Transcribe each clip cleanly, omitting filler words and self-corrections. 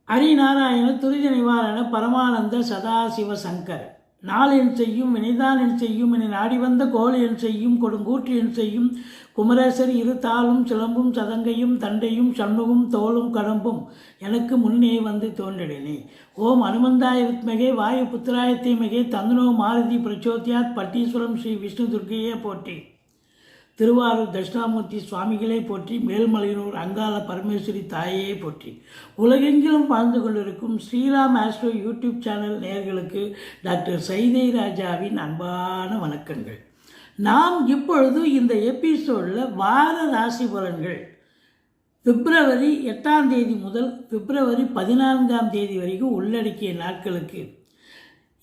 ஹரிநாராயண துரித நிவாரண பரமானந்த சதாசிவ சங்கர நாளென் செய்யும் வினைதான் என் செய்யும் என நாடி வந்த கோல் என் செய்யும் கொடுங்கூற்று என் செய்யும் குமரேசர் இரு தாளும் சிலம்பும் சதங்கையும் தண்டையும் சண்முகும் தோளும் கடம்பும் எனக்கு முன்னே வந்து தோன்றினே. ஓம் அனுமந்தாய வித்மகே வாயு புத்திராய தீமகே தந்தனோ மாருதி பிரச்சோத்யாத் பட்டீஸ்வரம் ஸ்ரீ விஷ்ணு துர்க்கையே போற்றி. திருவாரூர் தட்சிணாமூர்த்தி சுவாமிகளை போற்றி. மேல்மலையனூர் அங்காள பரமேஸ்வரி தாயே போற்றி. உலகெங்கிலும் வாழ்ந்து கொண்டிருக்கும் ஸ்ரீராம் ஆஸ்ட்ரோ யூடியூப் சேனல் நேயர்களுக்கு டாக்டர் சைதை ராஜாவின் அன்பான வணக்கங்கள். நாம் இப்பொழுது இந்த எபிசோடில் வார ராசி பலன்கள் பிப்ரவரி 8ஆம் தேதி முதல் பிப்ரவரி 14ஆம் தேதி வரைக்கும் உள்ளடக்கிய நாட்களுக்கு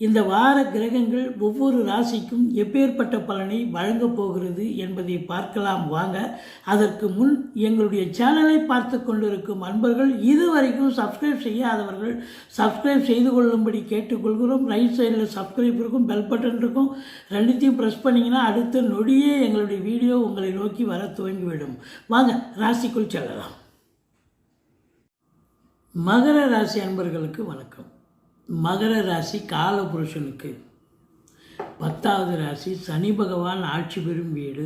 இந்த வார கிரகங்கள் ஒவ்வொரு ராசிக்கும் எப்பேற்பட்ட பலனை வழங்கப் போகிறது என்பதை பார்க்கலாம் வாங்க. அதற்கு முன் எங்களுடைய சேனலை பார்த்து கொண்டிருக்கும் அன்பர்கள் இதுவரைக்கும் சப்ஸ்கிரைப் செய்யாதவர்கள் சப்ஸ்கிரைப் செய்து கொள்ளும்படி கேட்டுக்கொள்கிறோம். ரைட் சைடில் சப்ஸ்கிரைப் இருக்கும், பெல் பட்டன் இருக்கும், ரெண்டுத்தையும் ப்ரெஸ் பண்ணிங்கன்னா அடுத்த நொடியே எங்களுடைய வீடியோ உங்களை நோக்கி வர துவங்கிவிடும். வாங்க ராசிக்குள் செல்லலாம். மகர ராசி அன்பர்களுக்கு வணக்கம். மகர ராசி காலபுருஷனுக்கு 10வது ராசி. சனி பகவான் ஆட்சி பெறும் வீடு.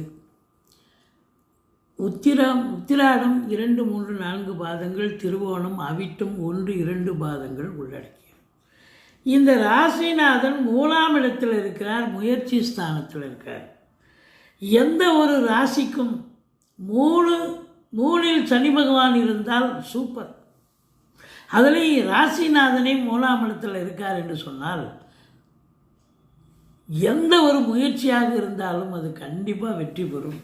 உத்திராடம் 2, 3, 4 பாதங்கள், திருவோணம் அவிட்டம் 1, 2 பாதங்கள் உள்ளடக்கிய இந்த ராசிநாதன் 3ஆம் இடத்தில் இருக்கிறார், முயற்சி ஸ்தானத்தில் இருக்கிறார். எந்த ஒரு ராசிக்கும் 3ல் சனி பகவான் இருந்தால் சூப்பர். அதுலேயும் ராசிநாதனே 3ஆம் இடத்தில் இருக்கார் என்று சொன்னால் எந்த ஒரு முயற்சியாக இருந்தாலும் அது கண்டிப்பாக வெற்றி பெறும்,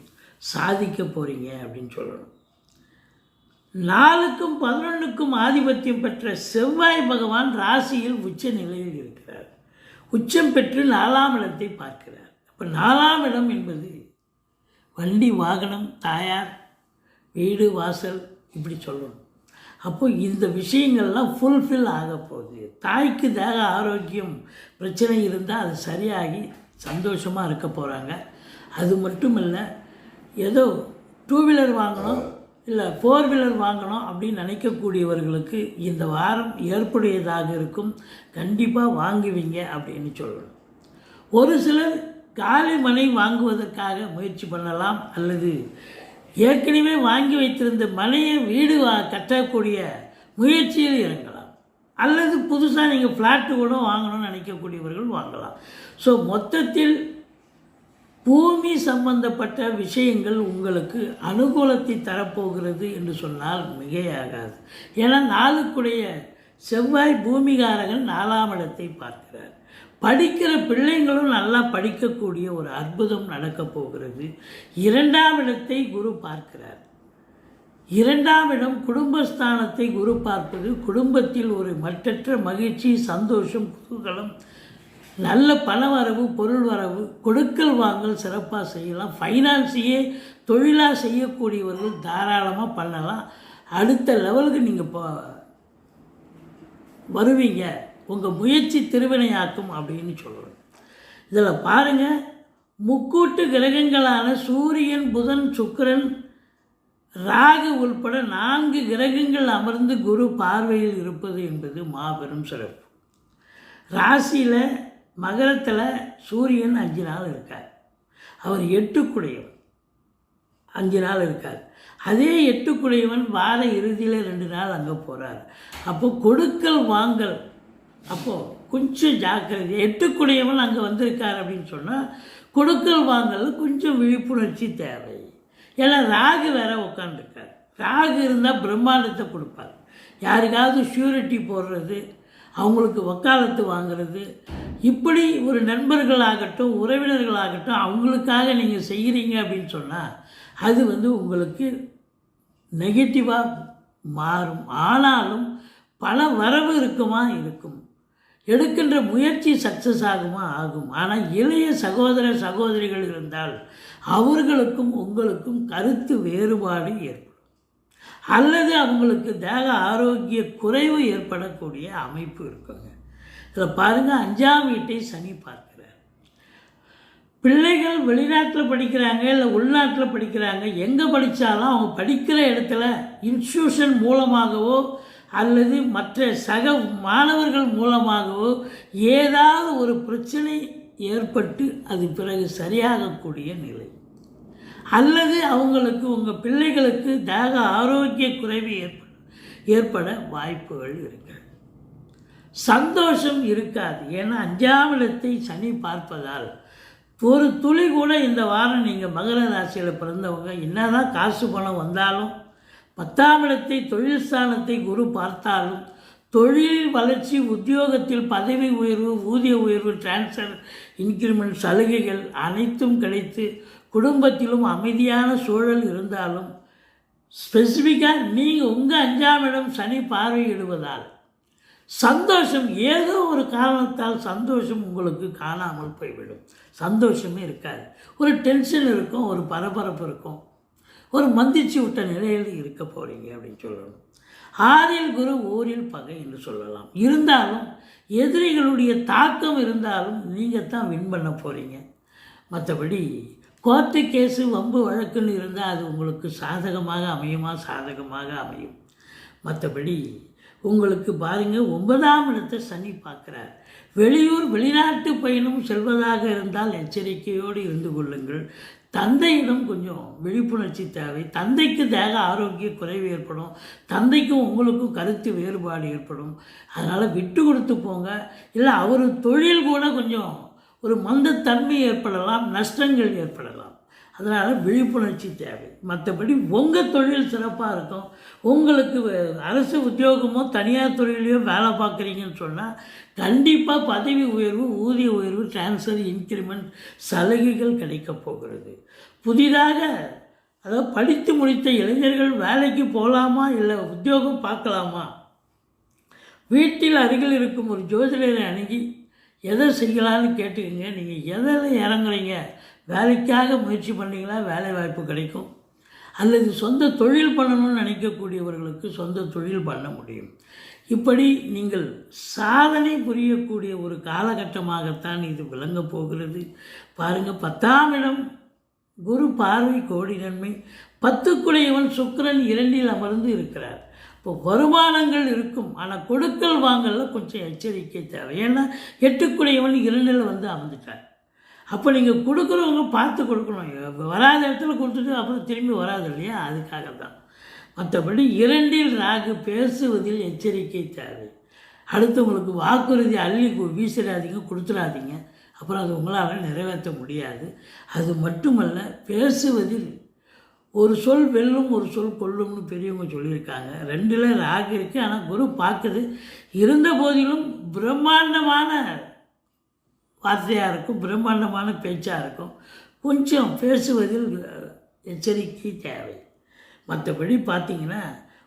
சாதிக்க போகிறீங்க அப்படின்னு சொல்லணும். 4க்கும் 11க்கும் ஆதிபத்தியம் பெற்ற செவ்வாய் பகவான் ராசியில் உச்ச நிலையில் இருக்கிறார். உச்சம் பெற்று 4ஆம் இடத்தை பார்க்கிறார். அப்போ 4ஆம் இடம் என்பது வண்டி வாகனம், தாயார், வீடு வாசல் இப்படி சொல்லணும். அப்போ இந்த விஷயங்கள்லாம் ஃபுல்ஃபில் ஆக போகுது. தாய்க்கு தேக ஆரோக்கியம் பிரச்சனை இருந்தால் அது சரியாகி சந்தோஷமாக இருக்க போகிறாங்க. அது மட்டும் இல்லை, ஏதோ 2 வீலர் வாங்கணும் இல்லை 4 வீலர் வாங்கணும் அப்படின்னு நினைக்கக்கூடியவர்களுக்கு இந்த வாரம் ஏற்புடையதாக இருக்கும். கண்டிப்பாக வாங்குவீங்க அப்படின்னு சொல்லணும். ஒரு சிலர் காலி மனை வாங்குவதற்காக முயற்சி பண்ணலாம், அல்லது ஏற்கனவே வாங்கி வைத்திருந்த மனையை வீடு கட்டக்கூடிய முயற்சியில் இறங்கலாம், அல்லது புதுசாக நீங்கள் ஃப்ளாட்டு கூட வாங்கணும்னு நினைக்கக்கூடியவர்கள் வாங்கலாம். ஸோ மொத்தத்தில் பூமி சம்பந்தப்பட்ட விஷயங்கள் உங்களுக்கு அனுகூலத்தை தரப்போகிறது என்று சொன்னால் மிகையாகாது. ஏன்னா 4க்குடைய செவ்வாய் பூமிகாரகன் 4ஆம் இடத்தை பார்க்கிறார். படிக்கிற பிள்ளைங்களும் நல்லா படிக்கக்கூடிய ஒரு அற்புதம் நடக்கப் போகிறது. 2ஆம் இடத்தை குரு பார்க்கிறார். 2ஆம் இடம் குடும்பஸ்தானத்தை குரு பார்ப்பது குடும்பத்தில் ஒரு மற்றற்ற மகிழ்ச்சி, சந்தோஷம், குதூகலம், நல்ல பணவரவு, பொருள் வரவு, கொடுக்கல் வாங்கல் சிறப்பாக செய்யலாம். ஃபைனான்ஸையே தொழிலாக செய்யக்கூடியவர்கள் தாராளமாக பண்ணலாம். அடுத்த லெவலுக்கு நீங்கள் வருவீங்க. உங்கள் முயற்சி திருவினையாக்கும் அப்படின்னு சொல்கிறோம். இதில் பாருங்கள், முக்கூட்டு கிரகங்களான சூரியன், புதன், சுக்கிரன், ராகு உள்பட 4 கிரகங்கள் அமர்ந்து குரு பார்வையில் இருப்பது என்பது மாபெரும் சிறப்பு. ராசியில் மகரத்தில் சூரியன் 5 நாள் இருக்கார். அவர் 8க்குடையவன், 5 நாள் இருக்கார். அதே 8க்குடையவன் வார இறுதியில் 2 நாள் அங்கே போகிறார். அப்போ கொடுக்கல் வாங்கல், அப்போது கொஞ்சம் ஜாக்கிரதை. 8க்குடையவன் அங்கே வந்திருக்கார் அப்படின்னு சொன்னால் கொடுக்கல் வாங்கல் கொஞ்சம் விழிப்புணர்ச்சி தேவை. ஏன்னா ராகு வேற உட்காந்துருக்கார். ராகு இருந்தால் பிரம்மாண்டத்தை கொடுப்பார். யாருக்காவது ஷூரிட்டி போடுறது, அவங்களுக்கு வக்காலத்து வாங்கிறது, இப்படி ஒரு நண்பர்களாகட்டும் உறவினர்களாகட்டும் அவங்களுக்காக நீங்கள் செய்கிறீங்க அப்படின்னு சொன்னால் அது உங்களுக்கு நெகட்டிவாக மாறும். ஆனாலும் பல வரவு இருக்கும். எடுக்கின்ற முயற்சி சக்ஸஸ் ஆகும். ஆனால் இளைய சகோதர சகோதரிகள் இருந்தால் அவர்களுக்கும் உங்களுக்கும் கருத்து வேறுபாடு ஏற்படும், அல்லது அவங்களுக்கு தேக ஆரோக்கிய குறைவு ஏற்படக்கூடிய அமைப்பு இருக்குங்க. இதில் பாருங்கள், 5ஆம் வீட்டை சனி பார்க்கிறார். பிள்ளைகள் வெளிநாட்டில் படிக்கிறாங்க இல்லை உள்நாட்டில் படிக்கிறாங்க, எங்கே படித்தாலும் அவங்க படிக்கிற இடத்துல இன்ஸ்டியூஷன் மூலமாகவோ அல்லது மற்ற சக மாணவர்கள் மூலமாகவோ ஏதாவது ஒரு பிரச்சனை ஏற்பட்டு அது பிறகு சரியாகக்கூடிய நிலை, அல்லது அவங்களுக்கு உங்கள் பிள்ளைகளுக்கு தேக ஆரோக்கிய குறைவு ஏற்பட வாய்ப்புகள் இருக்கிறது. சந்தோஷம் இருக்காது. ஏன்னா 5ஆம் இடத்தை சனி பார்ப்பதால் ஒரு துளி கூட இந்த வாரம் நீங்கள் மகர ராசியில் பிறந்தவங்க என்னதான் காசு பணம் வந்தாலும் 10ஆம் இடத்தை தொழில் ஸ்தானத்தை குரு பார்த்தாலும் தொழில் வளர்ச்சி, உத்தியோகத்தில் பதவி உயர்வு, ஊதிய உயர்வு, டிரான்ஸ்ஃபர், இன்க்ரிமெண்ட், சலுகைகள் அனைத்தும் கிடைத்து குடும்பத்திலும் அமைதியான சூழல் இருந்தாலும் ஸ்பெசிஃபிக்காக நீங்கள் உங்கள் 5ஆம் இடம் சனி பார்வையிடுவதால் சந்தோஷம் ஏதோ ஒரு காரணத்தால் சந்தோஷம் உங்களுக்கு காணாமல் போய்விடும். சந்தோஷமே இருக்காது. ஒரு டென்ஷன் இருக்கும், ஒரு பரபரப்பு இருக்கும், ஒரு மந்திச்சு விட்ட நிலையில் இருக்க போகிறீங்க அப்படின்னு சொல்லணும். 6இல் குரு, ஊரில் பகை என்று சொல்லலாம். இருந்தாலும் எதிரிகளுடைய தாக்கம் இருந்தாலும் நீங்கள் தான் வின் பண்ண போகிறீங்க. மற்றபடி கோர்ட்டு கேஸு, வம்பு வழக்குன்னு இருந்தால் அது உங்களுக்கு சாதகமாக அமையுமா? சாதகமாக அமையும். மற்றபடி உங்களுக்கு பாருங்கள், 9ஆம் இடத்தை சனி பார்க்குறார். வெளியூர் வெளிநாட்டு பயணம் செல்வதாக இருந்தால் எச்சரிக்கையோடு இருந்து கொள்ளுங்கள். தந்தையிடம் கொஞ்சம் விழிப்புணர்ச்சி தேவை. தந்தைக்கு தேக ஆரோக்கிய குறைவு ஏற்படும், தந்தைக்கும் உங்களுக்கும் கருத்து வேறுபாடு ஏற்படும். அதனால் விட்டு கொடுத்து போங்க. இல்லை அவர் தொழில் கூட கொஞ்சம் ஒரு மந்தத்தன்மை ஏற்படலாம், நஷ்டங்கள் ஏற்படலாம். அதனால் விழிப்புணர்ச்சி தேவை. மற்றபடி உங்கள் தொழில் சிறப்பாக இருக்கும். உங்களுக்கு அரசு உத்தியோகமோ தனியார் தொழிலையோ வேலை பார்க்குறீங்கன்னு சொன்னால் கண்டிப்பாக பதவி உயர்வு, ஊதிய உயர்வு, டிரான்ஸ்ஃபர், இன்க்ரிமெண்ட், சலுகைகள் கிடைக்கப் போகிறது. புதிதாக அதாவது படித்து முடித்த இளைஞர்கள் வேலைக்கு போகலாமா இல்லை உத்தியோகம் பார்க்கலாமா? வீட்டில் அருகில் இருக்கும் ஒரு ஜோதிடரை அணுகி எதை செய்யலான்னு கேட்டுக்கங்க. நீங்கள் எதில் இறங்குறீங்க? வேலைக்காக முயற்சி பண்ணிங்களா? வேலை வாய்ப்பு கிடைக்கும். அல்லது சொந்த தொழில் பண்ணணும்னு நினைக்கக்கூடியவர்களுக்கு சொந்த தொழில் பண்ண முடியும். இப்படி நீங்கள் சாதனை புரியக்கூடிய ஒரு காலகட்டமாகத்தான் இது விளங்கப் போகிறது. பாருங்கள், 10ஆம் இடம் குரு பார்வை கோடி நன்மை. 10க்குடையவன் சுக்கிரன் 2இல் அமர்ந்து இருக்கிறார். இப்போ வருமானங்கள் இருக்கும், ஆனால் கொடுக்கல் வாங்கல கொஞ்சம் எச்சரிக்கை தேவை. ஏன்னா 8க்குடையவன் 2இல் வந்து அமர்ந்துட்டார். அப்போ நீங்கள் கொடுக்குறவங்க பார்த்து கொடுக்கணும். வராத இடத்துல கொடுத்துட்டு அப்புறம் திரும்பி வராது இல்லையா? அதுக்காக தான். மற்றபடி 2இல் ராகு, பேசுவதில் எச்சரிக்கை தேவை. அடுத்தவங்களுக்கு வாக்குறுதி அள்ளி வீசிடாதீங்க, கொடுத்துடாதீங்க. அப்புறம் அது உங்களால் நிறைவேற்ற முடியாது. அது மட்டுமல்ல, பேசுவதில் ஒரு சொல் வெல்லும், ஒரு சொல் கொல்லும்னு பெரியவங்க சொல்லியிருக்காங்க. 2இல் ராகு இருக்குது, ஆனால் குரு பார்க்குது. இருந்த போதிலும் பிரம்மாண்டமான வார்த்தையாக இருக்கும், பிரம்மாண்டமான பேச்சாக இருக்கும். கொஞ்சம் பேசுவதில் எச்சரிக்கை தேவை. மற்றபடி பார்த்திங்கன்னா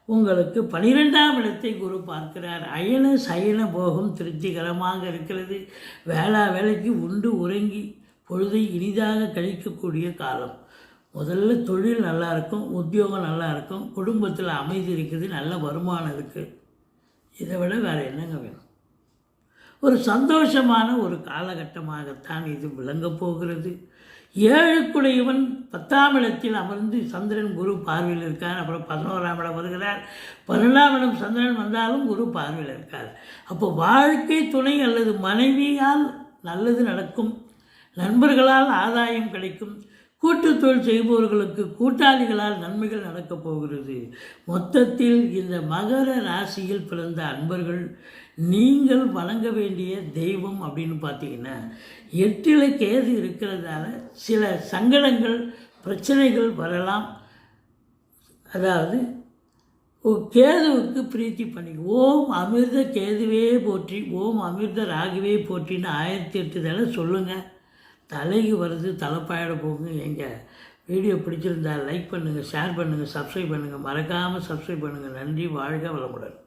உங்களுக்கு 12ஆம் இடத்தை குரு பார்க்கிறார். அயன சயன போகம் திருப்திகரமாக இருக்கிறது. வேலைக்கு உண்டு உறங்கி பொழுதை இனிதாக கழிக்கக்கூடிய காலம். முதல்ல தொழில் நல்லாயிருக்கும், உத்தியோகம் நல்லாயிருக்கும், குடும்பத்தில் அமைதி இருக்குது, நல்ல வருமானம் இருக்குது. இதை விட வேறு என்னங்க வேணும்? ஒரு சந்தோஷமான ஒரு காலகட்டமாகத்தான் இது விளங்கப் போகிறது. 7க்குடையவன் 10ஆம் இடத்தில் அமர்ந்து சந்திரன் குரு பார்வையில் இருக்கார். அப்புறம் 11ஆம் இடம் வருகிறார். 12ஆம் இடம் சந்திரன் வந்தாலும் குரு பார்வையில் இருக்கார். அப்போ வாழ்க்கை துணை அல்லது மனைவியால் நல்லது நடக்கும், நண்பர்களால் ஆதாயம் கிடைக்கும், கூட்டு தொழில் செய்பவர்களுக்கு கூட்டாளிகளால் நன்மைகள் நடக்கப் போகிறது. மொத்தத்தில் இந்த மகர ராசியில் பிறந்த அன்பர்கள் நீங்கள் வணங்க வேண்டிய தெய்வம் அப்படின்னு பார்த்தீங்கன்னா 8இல் கேது இருக்கிறதால சில சங்கடங்கள், பிரச்சனைகள் வரலாம். அதாவது கேதுவுக்கு பிரீத்தி பண்ணி ஓம் அமிர்த கேதுவே போற்றி, ஓம் அமிர்த ராகுவே போற்றின்னு 1008 தடவை சொல்லுங்கள். தலைக்கு வருது, தலைப்பாயிட போகுங்க. எங்கள் வீடியோ பிடிச்சிருந்தால் லைக் பண்ணுங்கள், ஷேர் பண்ணுங்கள், சப்ஸ்கிரைப் பண்ணுங்கள். மறக்காமல் சப்ஸ்கிரைப் பண்ணுங்கள். நன்றி. வாழ்க வளமுடன்.